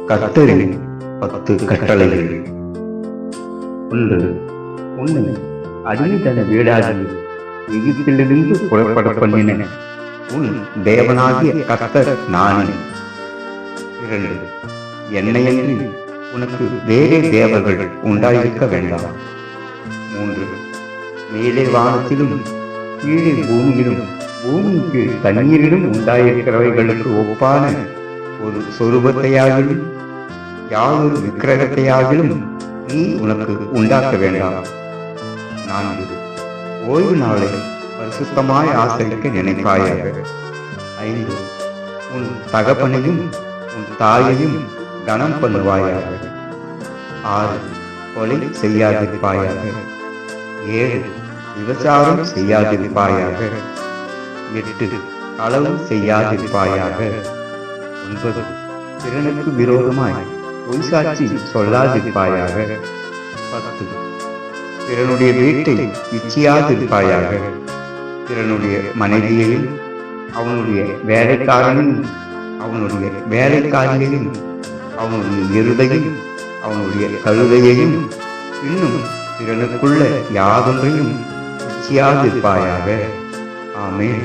கர்த்தரின் 10 கட்டளைகள். 1. உன்னை அடிமைத்தன வீடாகி எகிப்திலிருந்து புறப்பட பண்ணின உன் தேவனாகிய கர்த்தர் நானே. 2. என்னையன்றி உனக்கு வேறே தேவர்கள் உண்டாயிருக்க வேண்டாம். 3. மேலே வானத்திலும் கீழே பூமியிலும் பூமிக்கு தண்ணீரிலும் உண்டாயிருக்கிறவைகளுக்கு ஒப்பான ஒரு சொரூபத்தையாகிலும் யாதொரு விக்கிரகத்தையாகிலும் நீ உனக்கு உண்டாக்க வேண்டாம். 4. ஓய்வு நாளை பரிசுத்தமாய் ஆசரிக்க நினைப்பாயாக. 5. உன் தகப்பனையும் உன் தாயையும் கனம் பண்ணுவாயாக. 6. கொலை செய்யாதிருப்பாயாக. 7. விபச்சாரம் செய்யாதிருப்பாயாக. 8. களவு செய்யாதிருப்பாயாக. 9. பிறனுக்கு விரோதமாய் பொய்சாட்சி சொல்லாதிருப்பாயாக. 10. பிறனுடைய வீட்டை இச்சியாதிருப்பாயாக. பிறனுடைய மனைவியையும் அவனுடைய வேலைக்காரனையும் அவனுடைய வேலைக்காரியையும் அவனுடைய எருதையும் அவனுடைய கழுதையையும் இன்னும் பிறனுக்குள்ள யாதொன்றையும் இச்சியாதிருப்பாயாக. ஆமென்.